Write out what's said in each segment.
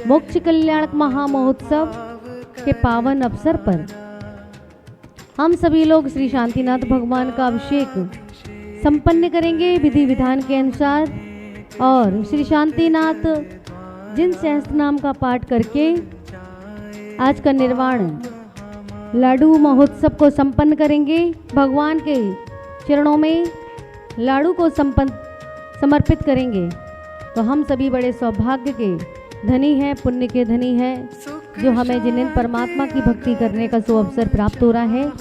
मोक्ष कल्याणक महामहोत्सव के पावन अवसर पर हम सभी लोग श्री शांतिनाथ भगवान का अभिषेक संपन्न करेंगे विधि विधान के अनुसार। और श्री शांतिनाथ जिन सहस्त्र नाम का पाठ करके आज का निर्वाण लाडू महोत्सव को संपन्न करेंगे। भगवान के चरणों में लाडू को समर्पित करेंगे। तो हम सभी बड़े सौभाग्य के धनी हैं, पुण्य के धनी हैं, जो हमें जिन्हें परमात्मा की भक्ति करने का सो अवसर प्राप्त हो रहा है।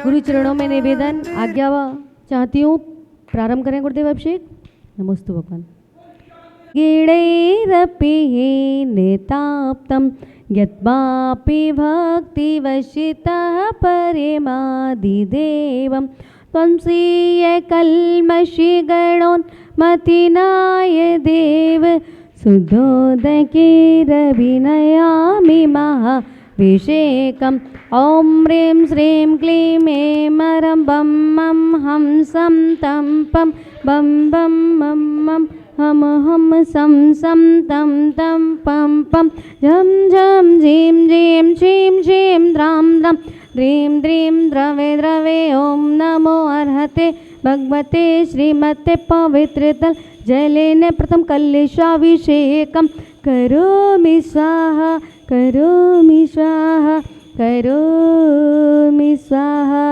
गुरु चरणों में निवेदन आज्ञा चाहती हूँ। प्रारंभ करें गुरुदेव अभिषेक। नमोस्तु भगवान। गिणैरपि निताप्तं यत्वापि भक्तिवशितः परमादिदेवं त्वं श्रीयकल्मषिगणोन्मतिनाय देव सुधोदकीरभिनयामि महाभिषेकम्। ॐ ह्रीं श्रीं क्लीं ऐं मरं बं मं हंसं तं पं बं बं मं मं हम हम सं तं तं पं पं झं झं झीं झीं छीं छीं द्रां द्रां द्रीं द्रीं द्रवे द्रवे। ॐ नमो अर्हते भगवते श्रीमते पवित्रतल जलेन प्रथम कलशाभिषेकं करोमि स्वाहा करोमि स्वाहा करोमि स्वाहा।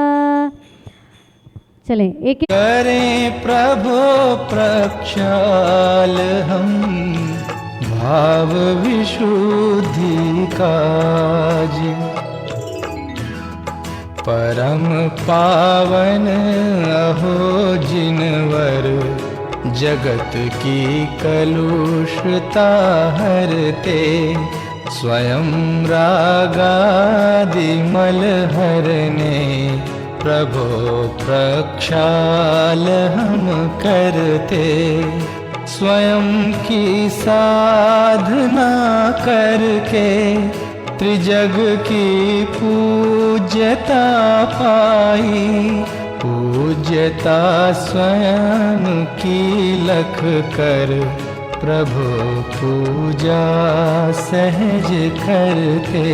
चलें एक करें प्रभु प्रक्षाल हम भाव विशुद्धि काज। परम पावन अहो जिनवर जगत की कलुषता हरते स्वयं रागादि मल हरने प्रभो प्रक्षाल हम करते। स्वयं की साधना करके त्रिजग की पूज्यता पाई। पूज्यता स्वयं की लख कर प्रभु पूजा सहज करते।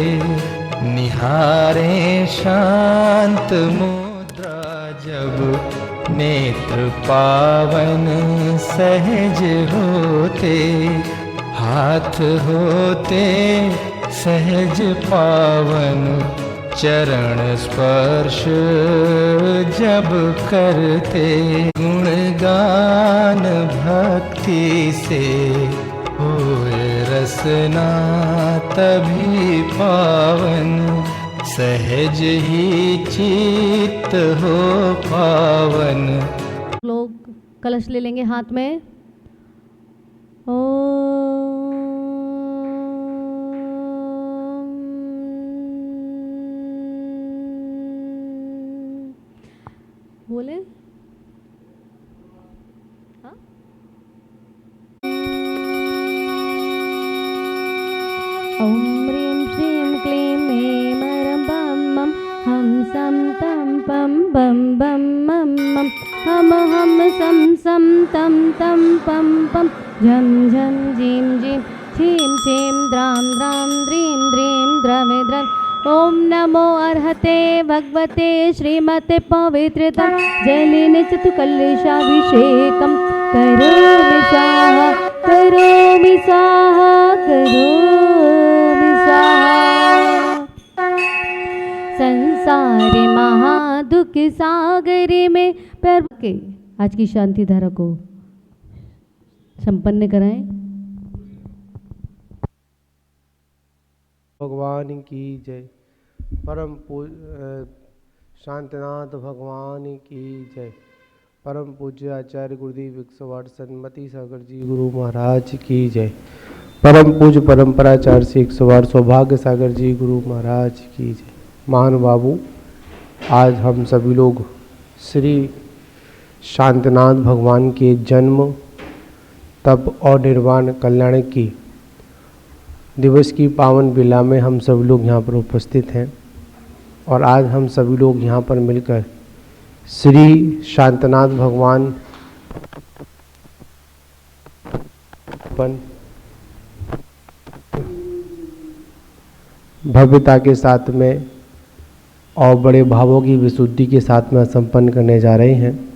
निहारे शांत मुद्रा जब नेत्र पावन सहज होते। हाथ होते सहज पावन चरण स्पर्श जब करते। गुणगान भक्ति से होए रसना तभी पावन। सहज ही चित्त हो पावन। लोग कलश ले लेंगे हाथ में। बोले हाँ? ॐ ह्रीं श्रीं क्लीं ऐं मरं बं मं हंसं तं पं बं बं मं मं हम हम सं तं तं पं पं झं झं झीं झीं छीं छीं द्रां द्रां द्रीं द्रीं द्रवे द्रवे। ॐ नमो अर्हते भगवते श्रीमते पवित्रतम जलेन चतुकलशाभिषेकं करोमि स्वाहा करोमि स्वाहा करोमि स्वाहा। संसारे महादुख सागर में पैर के आज की शांति धारा को संपन्न कराएं। भगवान की जय। परम शांतिनाथ भगवान की जय। परम पूज्य आचार्य गुरुदेव 108 सन्मति सागर जी गुरु महाराज की जय। परम पूज्य परंपराचार्य से 108 सौभाग्य सागर जी गुरु महाराज की जय। महानुभावों, आज हम सभी लोग श्री शांतिनाथ भगवान के जन्म तप और निर्वाण कल्याण की दिवस की पावन बेला में हम सब लोग यहाँ पर उपस्थित हैं। और आज हम सभी लोग यहाँ पर मिलकर श्री शांतिनाथ भगवान भव्यता के साथ में और बड़े भावों की विशुद्धि के साथ में संपन्न करने जा रहे हैं।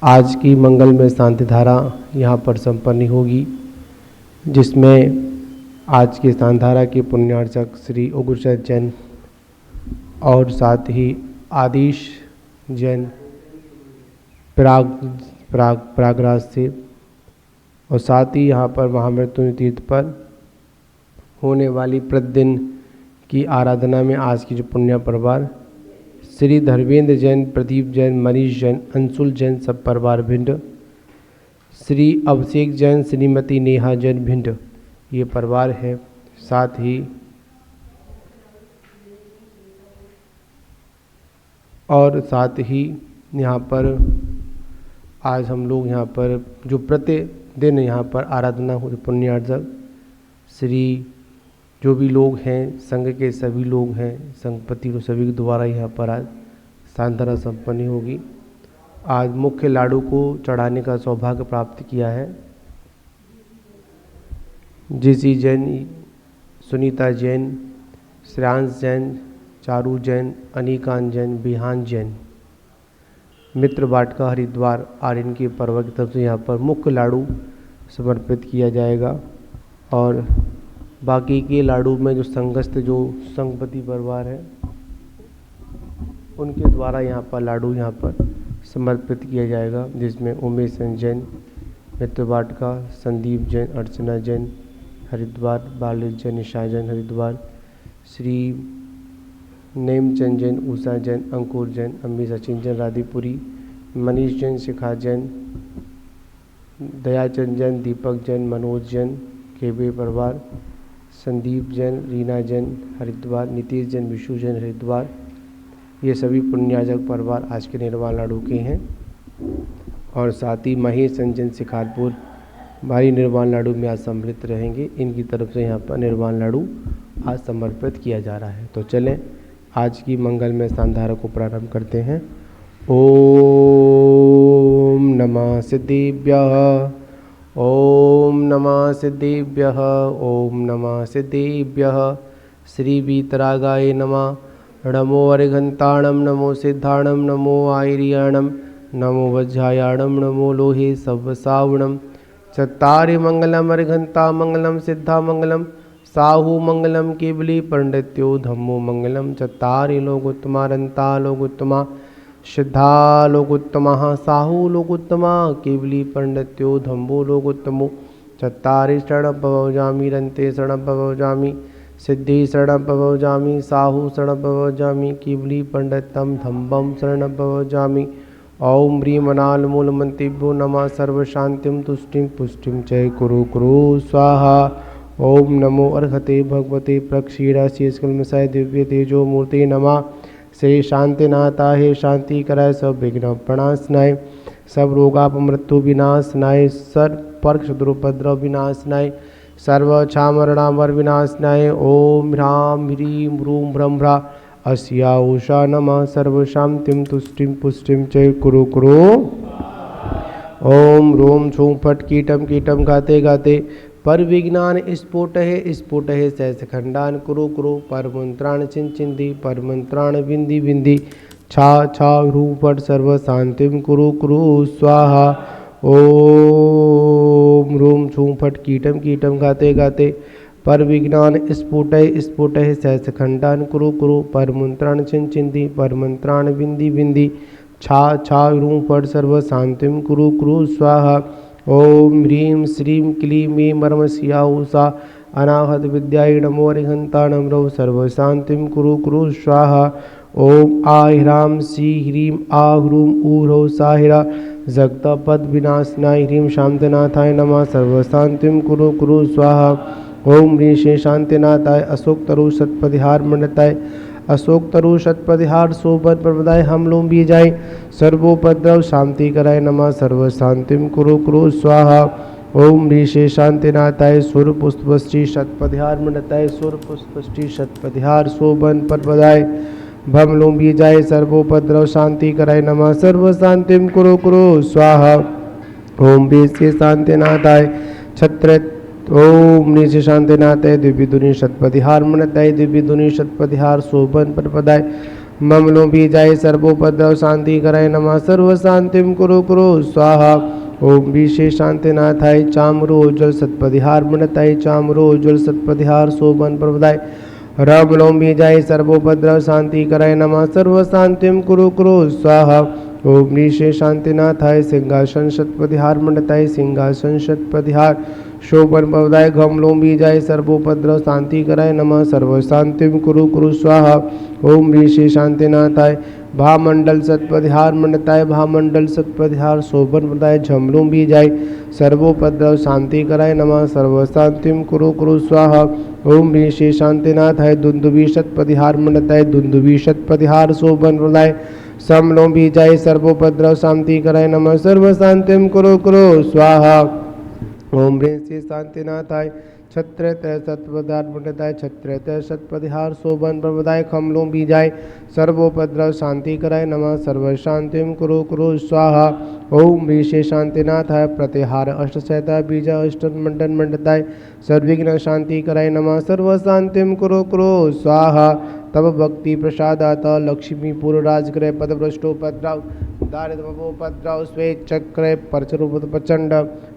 आज की मंगल में शांति धारा यहाँ पर संपन्न होगी, जिसमें आज के शांति धारा के पुण्यार्चक श्री उग्रसेन जैन और साथ ही आदिश जैन प्रयागराज से, और साथ ही यहाँ पर महामृत्युंजय तीर्थ पर होने वाली प्रतिदिन की आराधना में आज की जो पुण्य परिवार श्री धर्मेंद्र जैन, प्रदीप जैन, मनीष जैन, अंशुल जैन सब परिवार भिंड, श्री अभिषेक जैन, श्रीमती नेहा जैन भिंड ये परिवार है। साथ ही यहाँ पर आज हम लोग यहाँ पर जो प्रतिदिन यहाँ पर आराधना हो पुण्यार्चक श्री जो भी लोग हैं, संघ के सभी लोग हैं, संघपति और सभी के द्वारा यहाँ पर आज शांति संपन्न होगी। आज मुख्य लाडू को चढ़ाने का सौभाग्य प्राप्त किया है जीसी जैन, सुनीता जैन, श्रेयांश जैन, चारू जैन, अनिकान जैन, बिहान जैन, मित्र वाटिका हरिद्वार आर्यन के पर्व की तरफ से यहाँ पर मुख्य लाडू समर्पित किया जाएगा। और बाकी के लाडू में जो संघस्थ जो संघपति परिवार है उनके द्वारा यहाँ पर लाडू यहाँ पर समर्पित किया जाएगा, जिसमें उमेश जैन, मित्र वाटिका, संदीप जैन, अर्चना जैन हरिद्वार, बालिल जैन, निशा जैन हरिद्वार, श्री नेमचंद जैन, उषा जैन, अंकुर जैन, अम्मी सचिन जैन राधीपुरी, मनीष जैन, शिखा जैन, दयाचंद जैन, दीपक जैन, मनोज जैन केबे परिवार, संदीप जैन, रीना जैन हरिद्वार, नीतीश जैन, विशु जैन हरिद्वार, ये सभी पुण्यार्चक परिवार आज के निर्वाण लाडू के हैं। और साथ ही महेश जैन शिकारपुर भारी निर्वाण लाडू में आज सम्मिलित रहेंगे। इनकी तरफ से यहाँ पर निर्वाण लाडू आज समर्पित किया जा रहा है। तो चलें आज की मंगल में शांतिधारा को प्रारंभ करते हैं। ओम नमः सिद्धिभ्यः, ओम नमः सिद्धिभ्यः, ओम नमः सिद्धिभ्यः। श्री वीतरागाय नमः। नमो अर्घन्ताणं, नमो सिद्धाणं, नमो आयर्याणं, नमो वज्रायाणं, नमो लोहे सवसावणं। चत्तारि मंगलम अर्घन्ता मंगलम, सिद्धा मंगलम, साहू मंगलम, केवली पंडित्यो धम्मो मंगलम। चत्तारि लोकोत्तमा रन्ता लोकोत्तमा, सिद्धा लोकोत्तमा, साहू लोकोत्तमा, केवली पंडित्यो धम्मो लोकोत्तमो। चत्तारि शरणं भवजामि, रन्ते शरणं भवजामि, सिद्धि शरणं भवजामि, साहू शरणं भवजामि, केवली पंडितम धम्मं शरणं भवजामि। ओम ह्रीं अनालमूलमन्त्रिभ्यो नमः। सर्वशान्तिं तुष्टिं पुष्टिं च कुरु कुरु स्वाहा। ओम नमो अर्हते भगवते प्रक्षीराशेषकल्मषाय दिव्य तेजो मूर्ते नमः। श्री शांतिनाथाय शांति कराय, सब विघ्न प्रणाशनाय, सब रोगापमृत्यु विनाशनाय, सर्व क्षुद्रोपद्रव विनाशनाय, सर्व छामरणामर विनाशनाय। ओम ह्रां ह्रीं ह्रूं भ्रं भ्रा अस्या उषा नमः। सर्वशान्तिं तुष्टिं पुष्टिं च कुरु कुरु। ओम रोम छूं फट कीटम कीटम गाते गाते पर विज्ञान स्फोटहे स्फोटहे सहस्रखंडान कुरु कुरु। पर मंत्राण चिंचिंदी पर मंत्राण बिंदी बिंदी छा छा रूपट सर्व शांतिम कुरु कुरु स्वाहा। ओम रोम छूं फट कीटम कीटम गाते गाते पर विज्ञान स्फोटय स्फोटय सहस्रखंडान कुरु कुरु। पर मंत्राण चिंचिंदी पर मंत्राण बिंदी बिंदी छा छा रूपट सर्व शांतिम कुरु कुरु स्वाहा। ओम ह्रीं श्रीं क्लीं ऐं मर्मस्या उषा अनाहत विद्याय नमो अर्घन्ताणं रौ सर्व शांतिं कुरु कुरु स्वाहा। ओम आ ह्रां सी ह्रीं आ ह्रूं ऊ रौ सा ह्रा जगतपद विनाशनाय ह्रीं शांतिनाथाय नमः। सर्व शांतिं कुरु कुरु स्वाहा। ओम ह्रीं श्री शांतिनाथाय अशोक तरु शतपथिहार मंडताय अशोक तरु शतपथिहार शोभन प्रदाय हम लोग भी जाए सर्वोपद्रव शांति कराय नमः। सर्व शांतिम कुरु कुरु स्वाहा। ओम ह्रीं श्री शांतिनाथाय सुर पुष्पष्टि शतपथिहार मंडताय सुर पुष्पष्टि शतपथिहार शोभन प्रदाय भम लोग भी जाए सर्वोपद्रव शांति कराय नमः। सर्व शांतिम कुरु कुरु स्वाहा। ओम ह्रीं श्री शांतिनाथाय छत्र ओम निशि शांतिनाथय दिव्य दुनि शतपतिहार मनतय दिव्य दुनि शतपतिहार शोभन प्रपदाय ममलो बीजाय सर्वोपद्रव शांति कराय नमः सर्व शांतिम कुरु कुरु स्वाहा। ओम विशेष शांतिनाथाय चामरो उज्ज्वल सतपतिहार मनतय चामरो उज्ज्वल सतपतिहार शोभन प्रपदाय राम लोम बीजाय सर्वोपद्रव शांति कराय नमः सर्व शांतिम कुरु कुरु स्वाहा। ओम निशे शांतिनाथाय सिंहासन शतपतिहार मंडताय सिंहासन शतपतिहार शोभन भवदाय घम लोम बीजाय सर्वोपद्रव शांति कराय नमः सर्व शांतिम कुरु कुरु स्वाहा। ओम ऋषि शांतिनाथाय भामंडल सतपतिहार मंडताय भामंडल सतपतिहार शोभन भवदाय झमलोम बीजाय सर्वोपद्रव शांति कराय नमः सर्व शांतिम कुरु कुरु स्वाहा। ओम ऋषि शांतिनाथाय दुंदुबी शतपतिहार मंडताय दुंदुबी शतपतिहार शोभन भवदाय समलोम बीजाय सर्वोपद्रव शांति कराय नमः सर्व शांतिम कुरु कुरु स्वाहा। ओम ऋषि शांतिनाथाय छत्रतय सतपतिहार मंडताय छत्रतय सतपतिहार शोभन प्रपदाय खमलोम बीजाय सर्वोपद्रव शांति कराय नमः सर्व शांतिम कुरु कुरु स्वाहा। ओम ऋषि शांतिनाथाय प्रतिहार अष्टशता बीज अष्टम मंडन मंडताय सर्विघ्न शांति कराय नमः सर्व शांतिम कुरु कुरु स्वाहा। तब भक्ति प्रसादाता लक्ष्मीपुर राजग्रह पदभ्रष्टोपद्रव दारिद्रोपद्रव श्वेत चक्र परचरूपचंड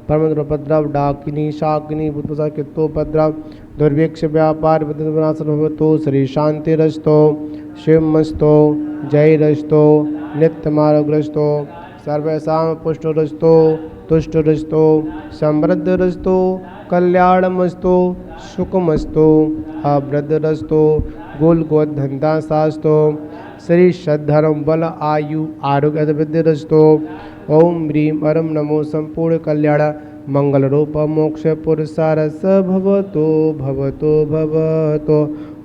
परमद्रोपद्रव डाकिनी शाकिनी बुद्धसा कित्तोपद्रव दुर्भिक्ष व्यापार भवतो श्री शांतिरस्तो शिवमस्तो जयरस्तो नित्यमारोग्रस्तो सर्वेषां पुष्टरस्तो तुष्टरस्तो समृद्धरस्तो कल्याणमस्तो सुखमस्तो अवृद्धरस्तो गोलगोधंधा शास्तो श्री सद्धर्म बल आयु आरोग्य विद्यरस्तो। ओम ह्रीं परम नमो संपूर्ण कल्याण मंगल रूप मोक्ष पुरुषारस भवतो भवतो भवतो।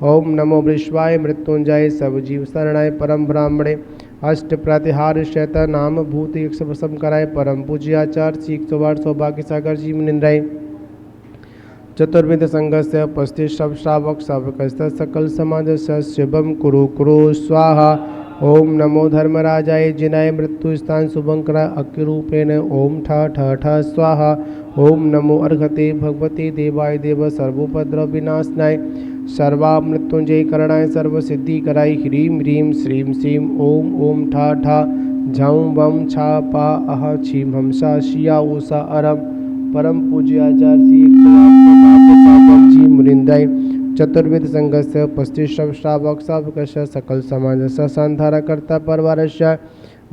ओम नमो विश्वाय मृत्युंजय सब जीव शरणाय परम ब्राह्मणे अष्ट प्रतिहार शैत नाम भूत एक सम कराय परम पूज्य आचार्य श्री 108 सौभाग्य सागर जी मुनिंद्राय चतुर्विध संघस्य उपस्थित सब श्रावक श्रावकस्त सकल समाज शिवम कुरु कुरु स्वाहा। ओम नमो धर्मराजाय जिनाय मृत्यु स्थान शुभंकरा अक्रूपेण ओम ठ ठ ठ स्वाहा। ओम नमो अर्घते भगवते देवाय देव सर्वोपद्रव विनाशनाय सर्वा मृत्युंजय करणाय सर्व सिद्धि कराय ह्रीं ह्रीं श्रीं श्रीं ओम ओम ठा ठा झं वम छा पा अह छीं हमसा शिया उषा अरम परम पूज्य आचार्य श्री जी मुनिंद्राय चतुर्विध संघस्य उपस्थित सब श्रावक श्रावकस्य सकल समाजस्य संधारकर्ता परिवारस्य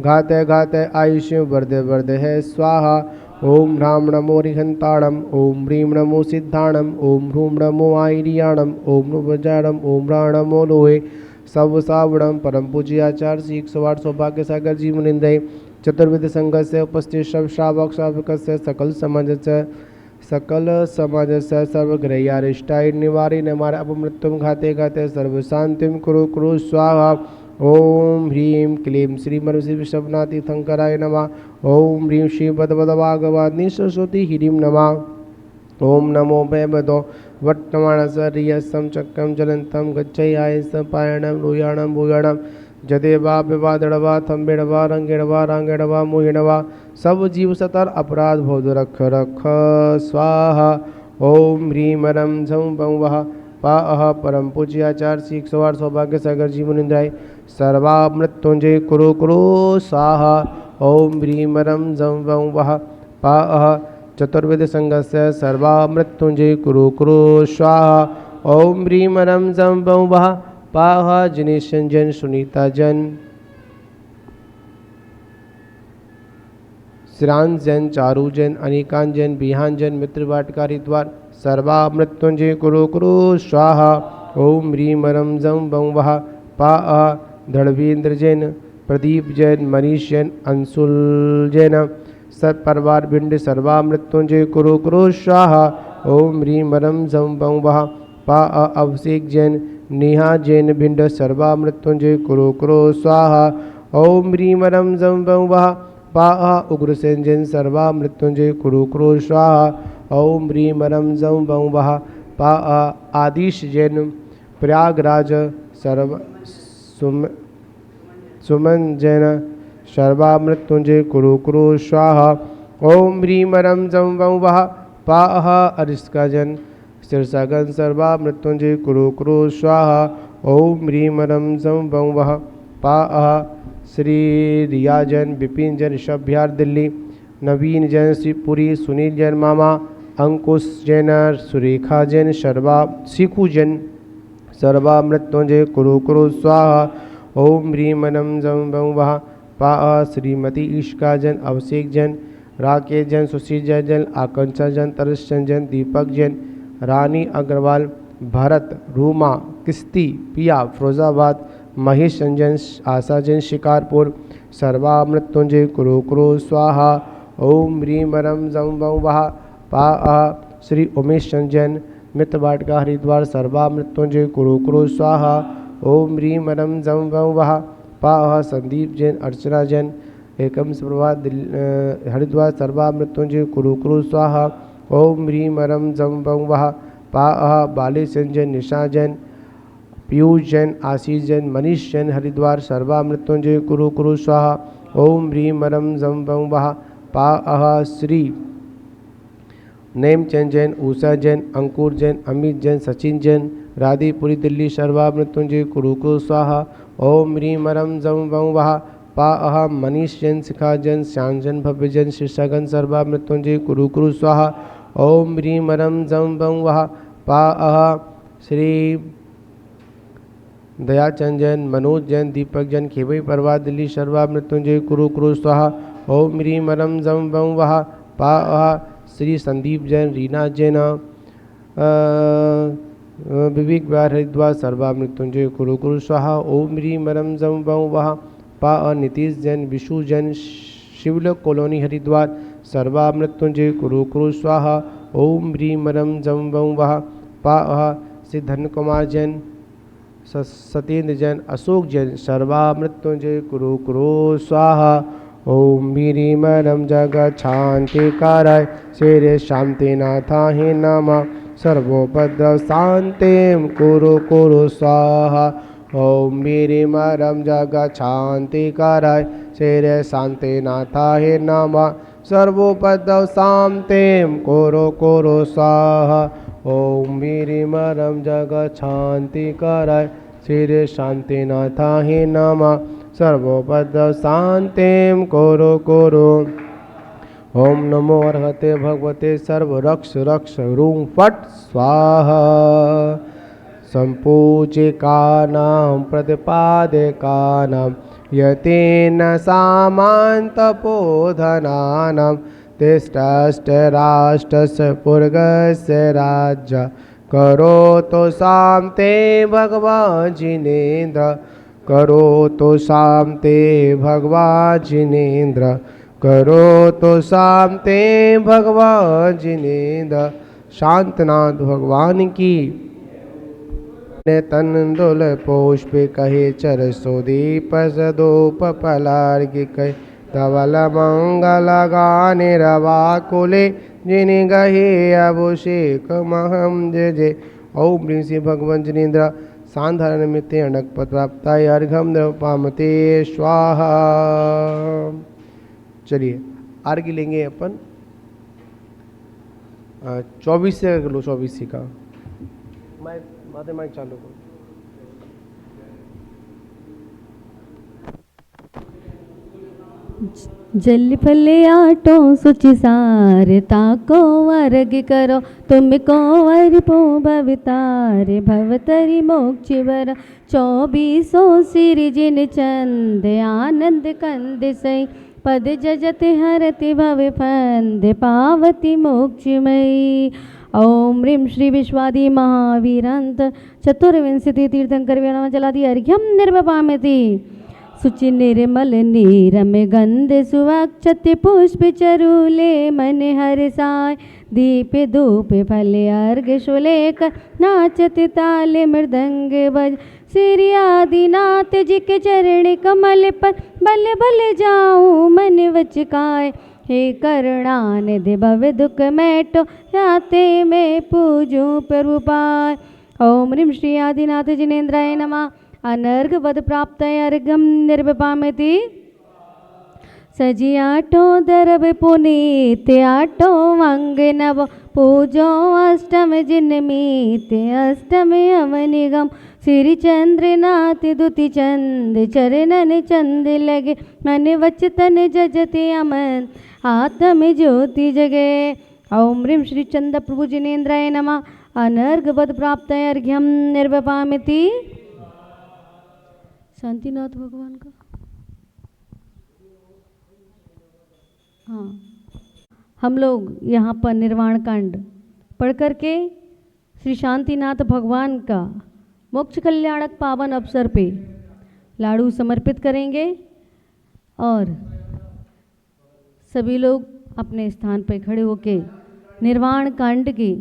घाते घाते आयुष्य वर्धे वर्धे है स्वाहा। ओम ह्रां नमो रिहंताणम ओम ह्रीं नमो सिद्धाणम ओम ह्रूं नमो आयरियाणम ओम नुवजाणम ओम ह्रां नमो लोहे सब सावणम परम पूज्य आचार्य श्री 108 सौभाग्य सागर जी मुनिंद्राय चतुर्विध संघस्य उपस्थित सब श्रावक श्रावकस्य सकल समाजस्य सर्वग्रह्यारिष्टाय निवारि नमार अपमृत्युम घाते घाते सर्व शांतिम कुरु कुरु स्वाहा। ओम ह्रीं क्लीं श्री मनसी विश्वनाथी शंकराय नमः। ओम ह्रीं श्री बदबदवागवादी सरस्वती ह्रीं नमः। ओम नमो वैवदो वट्टमाणसरियसं चक्रम जलंतम गच्छयाय सपायणम लोयाणम भूयाणम जदेवा विवादड़वा थम्बेड़वा रंगेड़वा रांगेड़वा मोहिणवा सब जीव सतर अपराध भोद रख रख स्वाहा। ओम ह्रीं रम झं बं वह पा अह परम पूज्य आचार्य श्री 108 सौभाग्य सागर जी मुनिंद्राय सर्वा मृत्युंजय कुरु कुरु स्वाहा। ओम ह्रीं रम झं बं वह पा अह चतुर्विध संघस्य सर्वा मृत्युंजय कुरु कुरु स्वाहा। ओम ह्रीं रम झं बं वह पाह जनेशन जन सुनीता जन श्रांत जन चारू जन अनिकान जन बिहान जन मित्र वाटकारी द्वार सर्वा मृत्युंजय कुरु कुरु स्वाहा। ओम ह्रीं रम झं बं वह पाह धड़वीन्द्र जैन प्रदीप जैन मनीष जैन अंशुल जैन सत्परिवार भिंड सर्वा मृत्युंजय कुरु कुरु स्वाहा। ओम ह्रीं रम झं बं वह पाह अभिषेक जैन नेहा जैन भिंड सर्वा मृत्युंजय कुरु कुरु स्वाहा। ओम ह्रीं रम झं बं वह पाह उग्रसेन जैन सर्वा मृत्युंजय कुरु कुरु स्वाहा। ओम ह्रीं रम झं बं वह पाह आदिश जैन प्रयागराज सर्व सुमन जैन सर्वा मृत्युंजय कुरु कुरु स्वाहा। ओम ह्रीं रम झं बं वह पाह अरिष्का जन शीर्षगन सर्वा मृत्युंजय कुरु कुरु स्वाहा ओम ह्रीम रम जम वं वह पाह श्री रिया जैन, विपिन जैन ऋषभ बिहार दिल्ली, नवीन जैन शिवपुरी, सुनील जैन मामा, अंकुश जैन, सुरेखा जैन, शर्वा सीखू जैन सर्वा मृत्युंजय कुरु कुरु स्वाहा ओम ह्रीम नम जम वं वह पाह श्रीमती ईशिका जैन, अभिषेक जैन, राकेश जैन, सुशील जैन, आकांक्षा जैन, तरसन जैन, दीपक जैन, रानी अग्रवाल, भरत, रूमा, किस्ती, पिया, फिरोजाबाद, महेश रंजन, आशा जैन, शिकारपुर सर्वा मृत्युंजय कुरु कुरु स्वाहा ओम ह्रीम रम जम वं वह पाह श्री उमेश रंजन, मित्र वाटिका हरिद्वार सर्वा मृत्युंजय कुरु कुरु स्वाहा ओम ह्रीम रम जम वं वह पाह संदीप जैन, अर्चना जैन, एकम प्रभा हरिद्वार सर्वा मृत्युंजय कुरु कुरु स्वाहा ओम ह्रीम रम जम वं वह पाह बाली सेन जैन, निशा जैन, पीयूष जैन, आशीष जैन, मनीष जैन हरिद्वार सर्वा मृत्युंजय कुरु कुरु स्वाहा ओम ह्रीम रम जम वं वह पाह श्री नेमचंद जैन, उषा जैन, अंकुर जैन, अमित जैन, सचिन जैन, राधीपुरी दिल्ली सर्वा मृत्युंजय कुरु कुरु स्वाहा ओम ह्रीम रम जम वं वह पाह मनीष जैन, शिखा जैन, श्याम जैन, भव्य जैन शीर्षगन सर्वा मृत्युंजय कुरु कुरु स्वाहा ओम ह्रीम रम जम वं वह पाह श्री दयाचंद जैन, मनोज जैन, दीपक जैन, खेबई परवा दिल्ली सर्वा मृत्युंजय कुरु कुरु स्वाहा ओम ह्रीम रम जम वं वह पाह श्री संदीप जैन, रीना जैन, विवेक बिहार हरिद्वार सर्वा मृत्युंजय कुरु कुरु स्वाहा ओम ह्रीम रम जम वं वह पाह नीतीश जैन, विशु जैन, शिवलोक कॉलोनी हरिद्वार सर्वा मृत्युंजय कुरु कुरु स्वाहा ओम ह्रीम रम जम वं वह पाह श्री धन कुमार जैन, सत्येंद्र जैन, अशोक जैन सर्वा मृत्युंजय कुरु कुरु स्वाहा ओम ह्रीम रम जगत शांति कारय शेरे शांति नाथाहि नमः सर्वोपद्रव शांतिं कुरु कुरु स्वाहा ओम ह्रीम रम जगत शांति कारय शेरे शांति नाथाहि नमः सर्वोपद्रव शांतिं कुरु कुरु स्वाहा ओम ह्रीम रम जगत शांति कारय शेरे शांति नाथाहि नमः सर्वोपद्रव शांतिं कुरु कुरु ओम नमो अर्हते भगवते सर्वरक्ष रक्ष रूं फट् स्वाहा संपूजिकानां प्रतिपादिकानां यतेन सामान्तपोधनानां तिष्ठष्टराष्ट्रस्य पुर्गस्य राज्य करोतु शान्ते भगवान् जिनेन्द्र करोतु शान्ते भगवान् जिनेन्द्र करोतु शान्ते भगवान् जिनेन्द्र शांतनाथ भगवान की तंदुल पुष्प कहे चर सुदीप सदोप पलार्घ्य कहे धवल मंगल गाने रवाकुले जिनि गहे अभिषेक महम जय जय ओम ह्रीं श्री भगवान जिनेन्द्र सांधारण निमित्ते अनकपद प्राप्ताय अर्घ्यम द्रवपामते स्वाहा। चलिए अर्घ्य लेंगे अपन 24 से कर लो 24 का माइक चालू करो। जल फले आटो सुचि सारे ताको वर्ग करो तुमको अर्पो भवितारे भवतरि मोक्ष वर 24 सिर जिन चंद आनंद कंद सई पद जजत हरति भव फंद पावती मोक्षमयी। ओम ह्रीं श्री विश्वादि महावीरांत चतुर्विंशति तीर्थंकर नमः जलादि अर्घ्यम निर्वपामति सुचि निर्मल नीरम गंध सुवक्षति पुष्प चरूले मन हर्षाय दीप धूप फल अर्घ शुलेक नाचत ताल मृदंग बज श्री आदिनाथ जी के चरण कमल पर बल बल जाऊं मन वचकाय हे करुणानिधि भव दुख मेटो याते में पूजूं प्रभु पाय। ओम ह्रीं श्री आदिनाथ जिनेन्द्राय नमः। अनर्घ वद प्राप्त अर्घ्यम निर्वपामति सजी आठो दरब पुनीत आठो अंग नव पूजो अष्टम जिन मीत अष्टम अवनिगम श्री चंद्रनाथ दुति चंद चरणन चंद लगे मन वचतन जजति अमन आत्म ज्योति जगे। ओम ह्रीं श्री चंद प्रभु जिनेन्द्राय नमः। अनर्घवद प्राप्त अर्घ्यम निर्वपामिति। शांतिनाथ भगवान का हाँ, हम लोग यहाँ पर निर्वाण कांड पढ़ करके श्री शांतिनाथ भगवान का मोक्ष कल्याणक पावन अवसर पे लाडू समर्पित करेंगे और सभी लोग अपने स्थान पर खड़े होके निर्वाण कांड की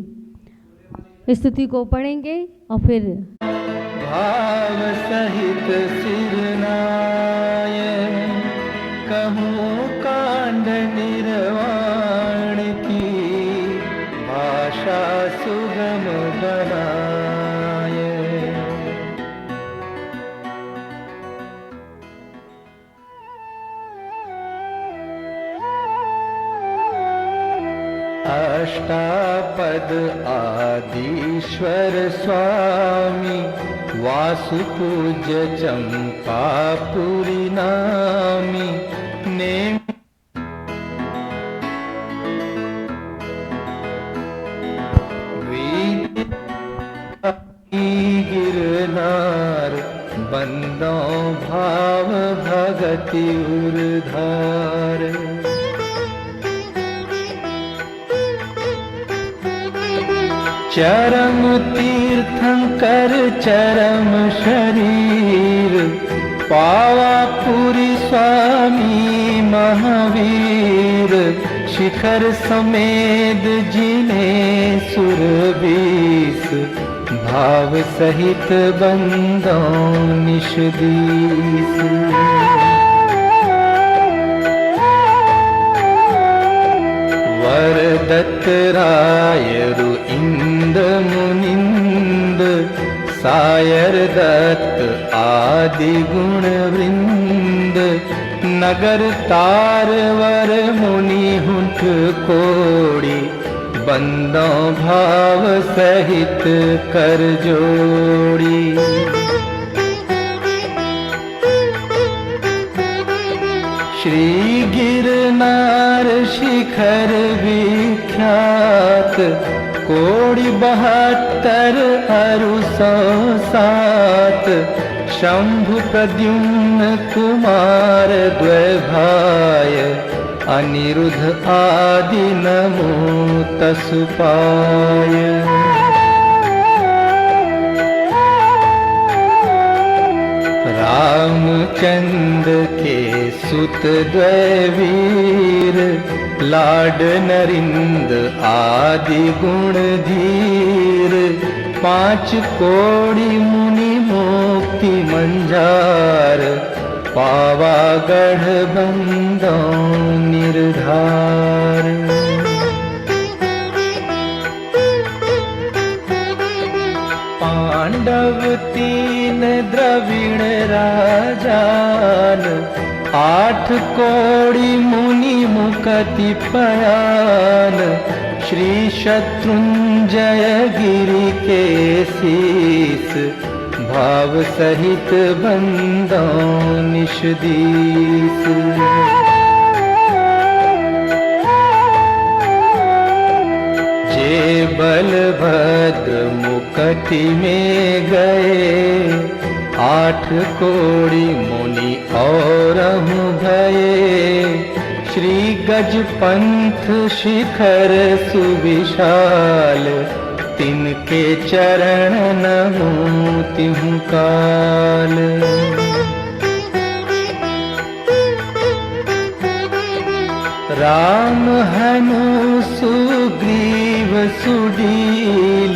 स्तुति को पढ़ेंगे और फिर भाव सहित सिरनाय कहूँ कांड निर्वाण की भाषा सुगम बनाय। अष्टापद आदिश्वर स्वामी वासुपूज्य चंपापुरी नामी नेम गिरनार बंदो भाव भगति उर्धार। चरम तीर्थंकर चरम शरीर पावापुरी स्वामी महावीर शिखर समेत जिने सुरबीस भाव सहित बंदो निषदीस। वरदत्त रायरु इंद मुनिंद सायर दत्त आदि गुण वृंद नगर तारवर मुनि हुंठ कोड़ी बंदो भाव सहित कर जोड़ी। श्री गिरनार शिखर विख्यात कोटि 72 अरु 107 शंभु प्रद्युम्न कुमार द्वैभाय अनिरुद्ध आदि नमो तसुपाय। रामचंद्र के सुत द्वैवीर लाड नरिंद आदि गुण धीर 5 कोടി मुनि मुक्ति मंजार पावागढ़ बंदो निर्धार। पांडव 3 द्रविण राजान 8 कोടി मुनि मुकति पयान श्री शत्रुंजय गिरि के शीस भाव सहित बंदो निषदीस। जे बलभद्र मुकति में गए 8 कोടി मुनि और भये श्री गजपंथ शिखर सुविशाल तिनके चरण नमो तिहु काल। राम हनु सुग्रीव सुडील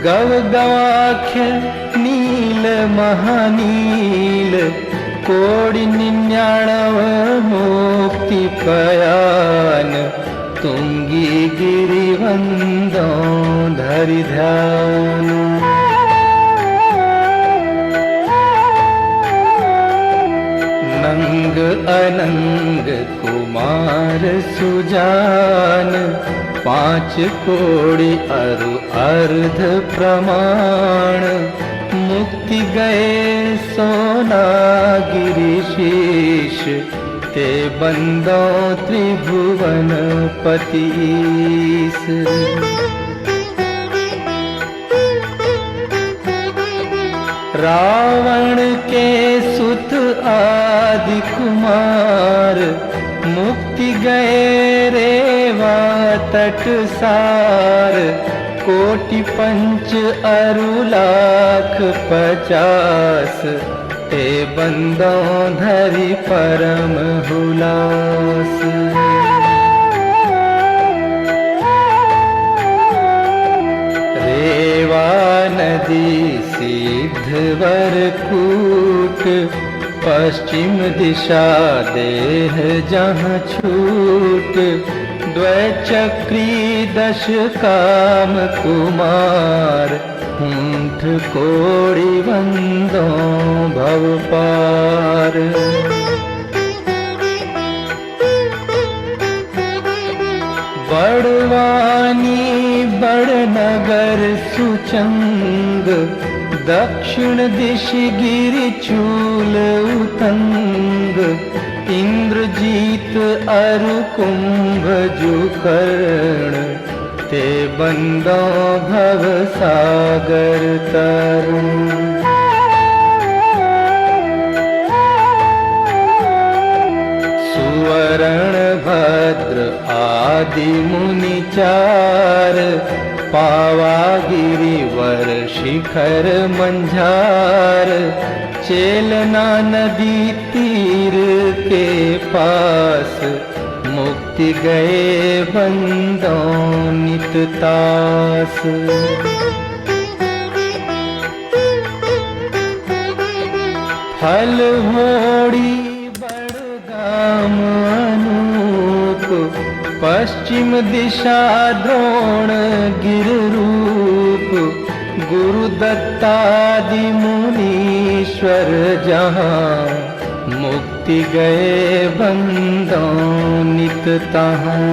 गव गवाख्य नील महानील 99 मुक्ति पयान तुंगी गिरिवंदो धरि ध्यान। नंग अनंग कुमार सुजान, 5 कोड़ी अरु अर्ध प्रमाण, मुक्ति गए सोना गिरिशीष, ते बंदो त्रिभुवन पतीस। रावण के सुत आदि कुमार, मुक्ति गए रेवा तट सार, कोटि पंच अरु लाख 50, ते बंदों धरि परम हुलास। रेवा नदी सिद्धवर कूट, पश्चिम दिशा देह जहाँ छूट, द्वैचक्री 10 काम कुमार, 8 कोड़ी बंदों भव पार। बड़वानी बड़नगर सुचंग, दक्षिण दिश गिरिचूल उतंग, इंद्रजीत अरु कुंभ जुकर्ण, ते बंदों भव सागर तरुण। सुवर्ण भद्र आदि मुनि 4, पावा गिरिवर शिखर मंझार, चेलना नदी तीर के पास, मुक्ति गए बंदों नित तास। फल होड़ी बड़गाम अनूप, पश्चिम दिशा द्रोण गिर रूप, गुरु दत्तादि मुनीश्वर जहाँ, मुक्ति गए बंदों नित तहाँ।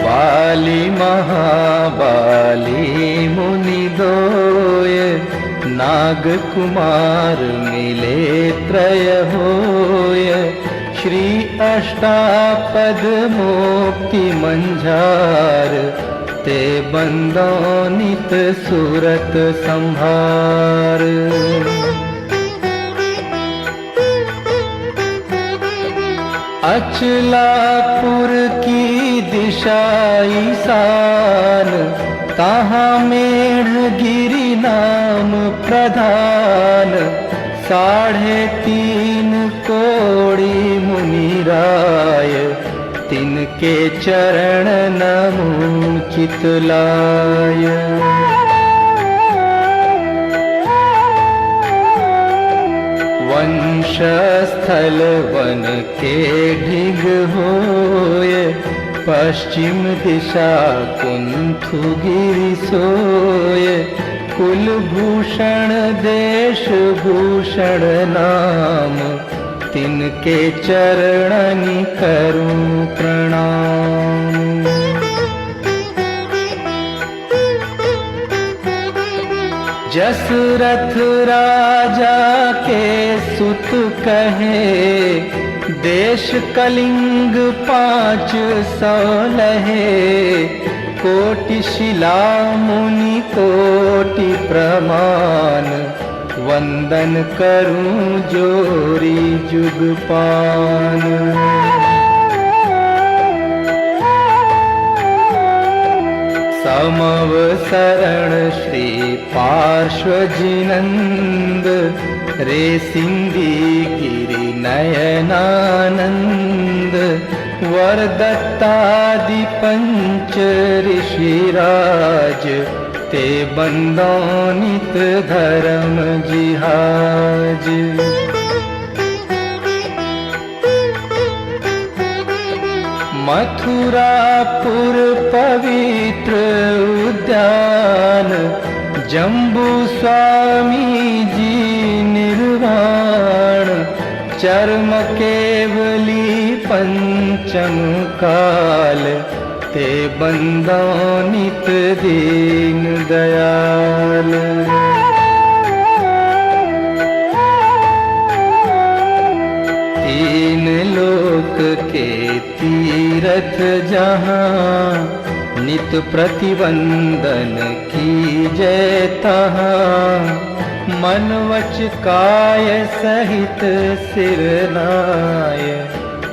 बाली महाबाली मुनि दोय, नाग कुमार मिले त्रय होय, श्री अष्टापद मुक्ति मंझार, ते बंदों नित सुरत संभार। अचलापुर की दिशा ईशान, तहाँ मेढ़गिरि नाम प्रधान, 3.5 कोड़ी मुनिराय, तिनके चरण नमो चितलाय। वंशस्थल वन के ढिग होय, पश्चिम दिशा कुंथु गिरि सोय, कुलभूषण देश भूषण नाम, तिनके चरणनि करूं प्रणाम। जसरथ राजा के सुत कहे, देश कलिंग 500 लहे, कोटि शिला मुनि कोटि प्रमाण, वंदन करूं जोरी जुगपान। समवसरण श्री पार्श्वजिनंद, रे सिंधी गिरि नयनानंद, वरदत्तादि पंच ऋषिराज, ते बंदों नित धर्म जिहाज। मथुरापुर पवित्र उद्यान, जम्बू स्वामी जी निर्वाण चर्म केवली पंचम काल ते बंदो नित दीन दयाल। तीन लोक के तीरथ जहाँ नित प्रतिवंदन की जय तहाँ मन वच काय सहित सिर नाय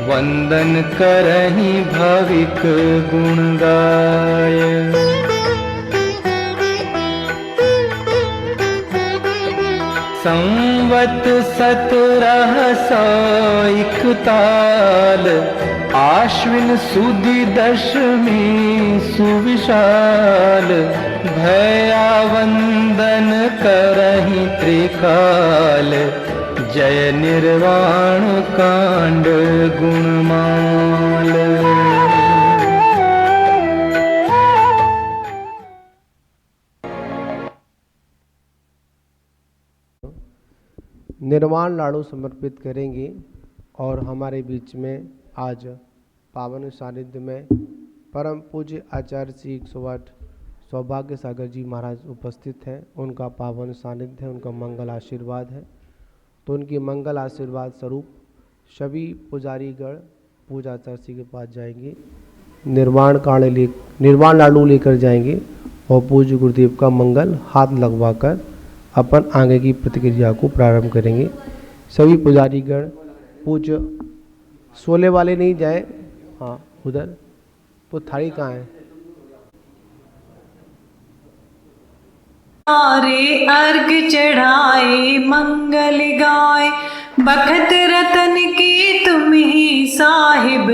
वंदन करहि भाविक गुण गाय। संवत 1700 इकताल आश्विन सुदी दशमी सुविशाल भया वंदन करहि त्रिकाल जय निर्वाण कांड गुणमाल। निर्वाण लाडू समर्पित करेंगे और हमारे बीच में आज पावन सानिध्य में परम पूज्य आचार्य श्री 108 सौभाग्य सागर जी महाराज उपस्थित हैं। उनका पावन सानिध्य है, उनका मंगल आशीर्वाद है। तो उनकी मंगल आशीर्वाद स्वरूप सभी पुजारीगण पूजा आचार्य जी के पास जाएंगे, निर्वाण लाडू लेकर जाएंगे और पूज्य गुरुदेव का मंगल हाथ लगवाकर अपन आगे की प्रतिक्रिया को प्रारंभ करेंगे। सभी पुजारीगण पूज्य सोले वाले नहीं जाए, हाँ उधर तो थाली कहाँ है? सारे अर्घ चढ़ाए मंगल गाय बखत रतन की तुम ही साहिब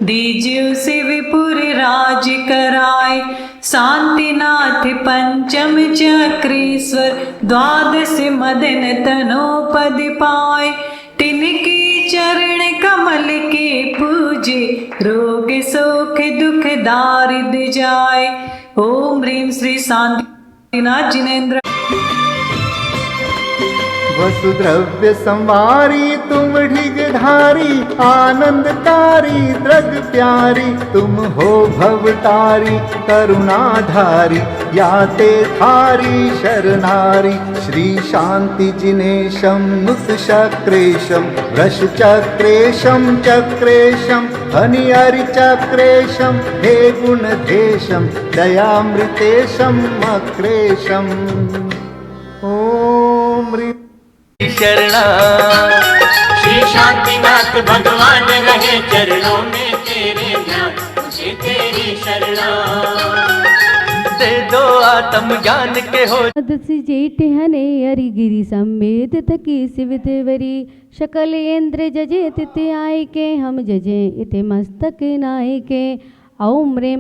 दीजियो से विपुर राज कराए। शांतिनाथ पंचम चक्रेश्वर द्वादश मदन तनोपद पाए। तिनकी चरण कमल के पूजे रोग शोक दुख दारिद जाए। ओम ह्रीं श्री शांतिनाथ जिनेन्द्र। वसुद्रव्य संवारी तुम ढिगधारी आनंदकारी द्रग प्यारी तुम हो भवतारी करुणाधारी याते थारी शरणारी। श्री शांति जिनेशम नुत शक्रेशम वृष चक्रेशम चक्रेशम हनिहरि चक्रेशम हे गुणधेशम दयामृतेशम अक्रेशम। ओम शरणा श्री शांतिनाथ भगवान रहे चरणों में तेरे ध्यान मुझे तेरी शरणा। दे दो आत्म ज्ञान के हो जेठ हने हरिगिरी समेत थकी शिवतेवरी शकल इंद्र जजे तित आय के हम जजे इते मस्तक नाय के। ओम ह्रीं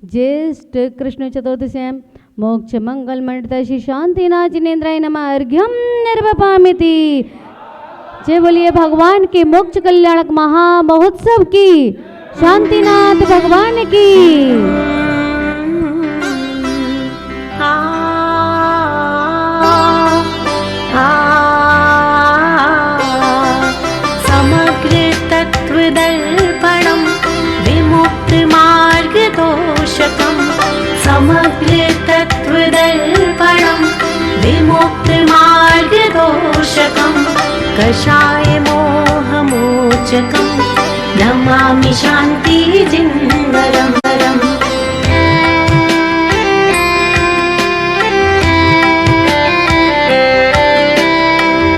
ज्येष्ठ कृष्ण चतुर्दश्यां मोक्ष मंगल मंडित श्री शांतिनाथ जिनेन्द्राय नमः। अर्घ्यम निर्वपामिति। जय बोलिए भगवान के मोक्ष कल्याणक महामहोत्सव की, शांतिनाथ भगवान की। समग्र तत्व दर्पणम विमुक्त मार्गदोषकम। समग्र तत्व दर्पणम विमुक्त मार्गदोषकम। कषाय मोहमोचकम नमामि शांति जिन्वरम।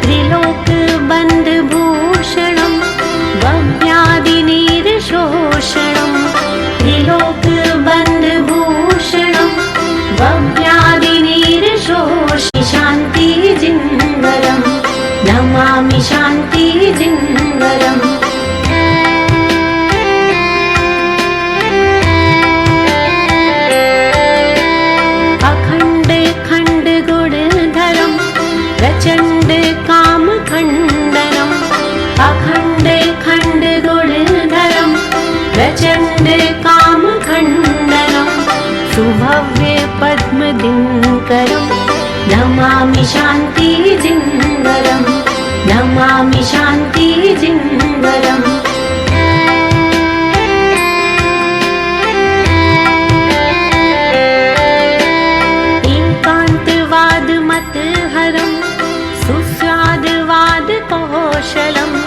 त्रिलोक बंद भूषणम वव्यादिनीर शोषणम। त्रिलोक बंद भूषणम वव्यादिनीर शोषि शांति जिन्वरम नमामि शांति जिन्वरम। अखंड खंड गुणधरम प्रचंड काम खंडनम। अखंड खंड गुणधरम प्रचंड काम खंडनम। सुभव्य पद्म दिनकरम नमामि शान्तिजिङ्गरं नमामि शान्तिजिङ्गरम् एकान्तवादमतहरं सुस्वादवादकौशलम्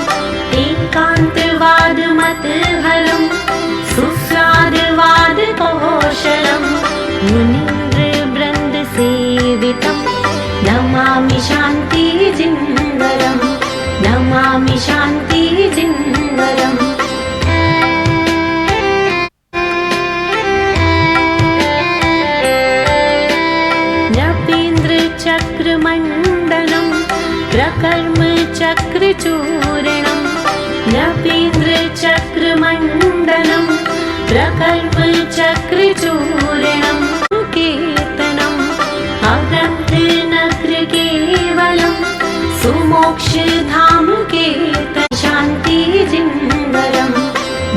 एकान्तवादमतहरं सुस्वादवादकौशलम् मुनीन्द्रवृन्दसेवितं नमामि शान्तिजिङ्गरं नमामि शान्तिजिङ्गरम् नपेन्द्रचक्रमण्डलं प्रकर्मचक्रचूर्णं नपेन्द्रचक्रमण्डलं प्रकल्पचक्रचूर्णं कीर्तनम् अग्रन्थनगरकेवलं सुमोक्षधाम कीर्तन शान्तिजिङ्गरं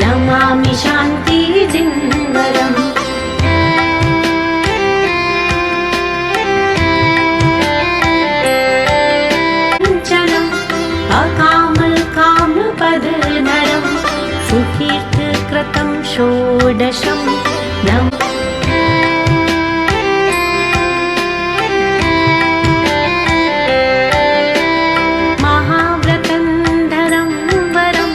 नमामि शान्तिजिङ्गरम् अकामकामपदधरं सुकीर्तकृतं षोडशं नम महाव्रतन्धरं वरं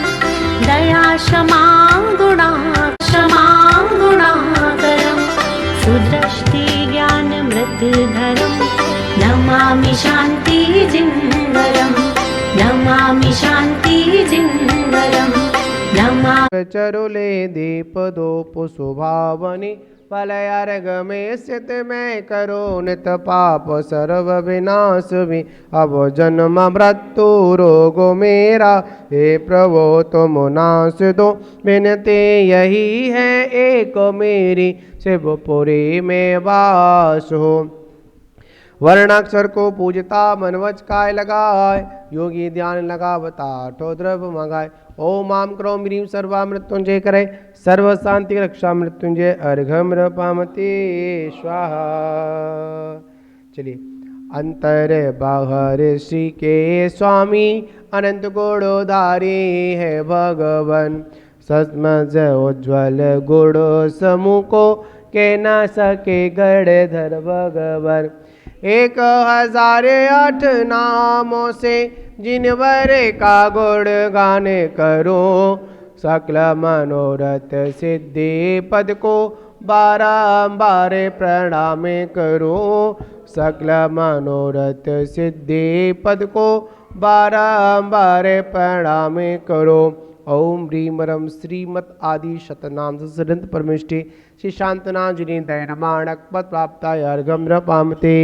दयाक्षमागुणाकरं सुदृष्टिज्ञानमृतधरं नमामि शान्तिजिङ्गरं नमामि शान्तिजिङ्गरं नमामि चरुले दीप दोप सुभावनी फलयार्गमे स्थित मैं करो नित पाप सर्व विनाश भी अब जन्म मृत्यु रोग मेरा हे प्रभु तुम नाश दो विनती यही है एक मेरी शिवपुरी में वास हो वर्णाक्षर को पूजता मनवच काय लगाए योगी ध्यान लगावता ठो द्रव्य मंगाए ओम आम क्रोम ह्रीम सर्वा मृत्युंजय करे सर्व शांति रक्षा मृत्युंजय अर्घम पामते स्वाहा। चलिए अंतर बाहर श्री के स्वामी अनंत गुणोधारी है भगवान सत्मज उज्ज्वल गुण समूह को के न सके गणधर भगवान 1008 नामों से जिनवर का गुण गान करो सकल मनोरथ सिद्धि पद को बारंबार प्रणाम करो सकल मनोरथ सिद्धि पद को बारंबार प्रणाम करो। ओम ह्रीम रम श्रीमत आदि शतनाम सदंत परमेष्टि श्री शांतनांजलि दयनमाणक पद प्राप्ताय अर्घम पामते।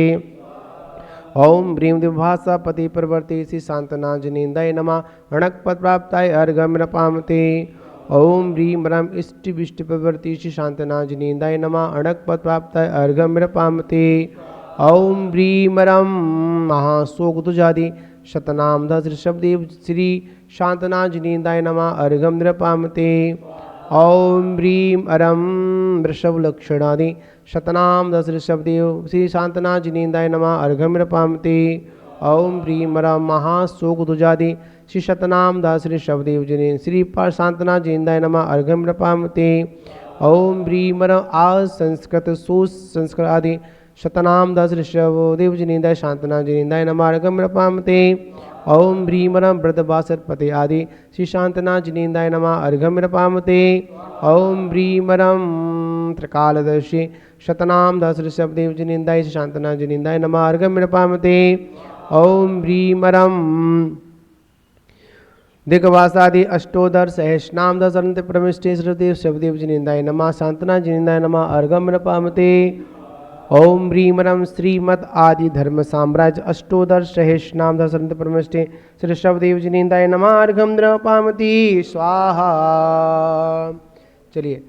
ओम ह्रीम दिभाषा पति प्रवर्ति श्री शांतनांजलि दय नमा अणक पद प्राप्ताय अर्घम पामते। ओम ह्रीम रम इष्ट विष्ट प्रवर्ति श्री शांतनांजलि दय नमा अणक पद प्राप्ताय अर्घम पामते। ओम ह्रीम रम महासोग तुजादि शतनाम श्री शब्देव श्री शांतनांजलिदाय नमः अर्घम पामते। ओम ह्रीम अरम वृषभ लक्षणादि शतनाम श्री शब्देव श्री शांतनांजलिदाय नमः अर्घम पामते। ओम ह्रीम अरम महासोग दुजादि श्री शतनाम श्री शब्देव जनि श्री शांतनांजलिदाय नमः अर्घम पामते। ओम ह्रीम अरम आज संस्कृत सोस संस्कृत आदि शतनाम श्री शब्देव जनिदाय शांतनांजलिदाय नमः अर्घम पामते। ओम ह्रीमरम वृद्धवासरपते आदि श्री शांतनांजलिदाय नमः अर्घम पामते। ओम ह्रीमरम त्रिकालदर्शी शतनाम श्री शब्देव जनिदाय श्री शांतनांजलिदाय नमः अर्घम पामते। ओम ह्रीमरम दिग्वासादि अष्टोदर सहस्रनाम दशरंत प्रविष्टे श्रीदेव शब्देव जनिदाय नमः शांतनांजलिदाय नमः अर्घम पामते। ओम ह्रीमरम श्रीमद आदि धर्म साम्राज्य अष्टोदर सहस्रनाम दशरंत परमेष्टे श्री शब्देव जनिदाय नमः अर्घम पामति स्वाहा। चलिए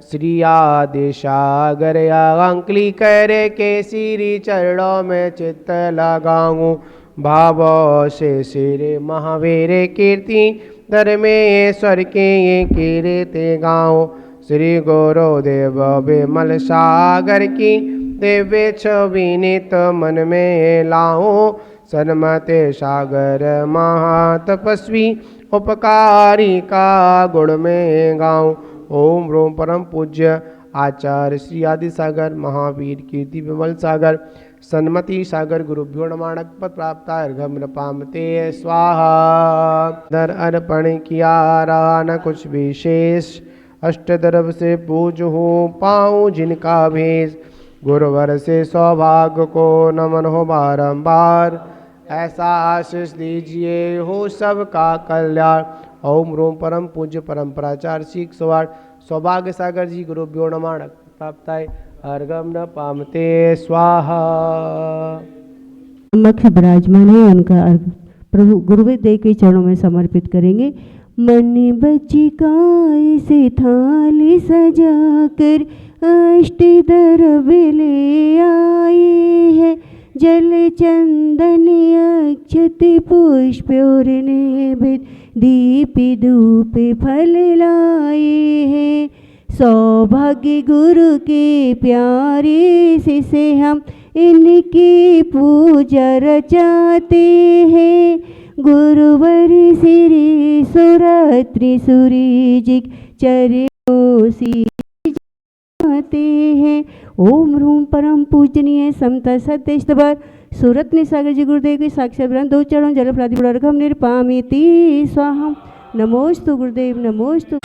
श्री आदिशागर अंकली करे के श्री चरणों में चित्त लगाऊं भाव से श्री महावीर कीर्ति धर्मेश्वर के कीर्ति गाऊं श्री गुरुदेव विमल सागर की दिव्य विनीत मन में लाओ सन्मते सागर महातपस्वी उपकारी का गुण में गाऊं। ओम रोम परम पूज्य आचार्य श्री आदि सागर महावीर कीर्ति विमल सागर सन्मति सागर गुरुभ्यो नमः पद प्राप्त अर्घम पामते स्वाहा। दर अर्पण किया रहा न कुछ विशेष अष्टदर्भ से पूज हो पाऊँ जिनका भेष गुरुवर से सौभाग्य को नमन हो बारंबार ऐसा आशीष दीजिए हो सबका कल्याण। ओम रोम परम पूज्य परंपराचार्य श्री 108 सौभाग्य सागर जी गुरुभ्यो नमः प्राप्ताय अर्घम न पामते स्वाहा। समक्ष विराजमान है उनका अर्घ प्रभु गुरुदेव के चरणों में समर्पित करेंगे। मन बची काय से थाली सजाकर अष्टदर्भ ले आए हैं जल चंदन अक्षत पुष्प और नैवेद्य दीप धूप फल लाए हैं। सौभाग्य गुरु के प्यारे से हम इनकी पूजा रचाते हैं। गुरुवर श्री सुरत्रि सूर्य चरणों से जाते हैं। ओम रूम परम पूजनीय समता सत्य स्तवर सूरत्नि सागर जी गुरुदेव के साक्षात ब्रह्म दो चरणों जल प्राति अर्घम निरपामिति स्वाहा। नमोस्तु गुरुदेव नमोस्तु।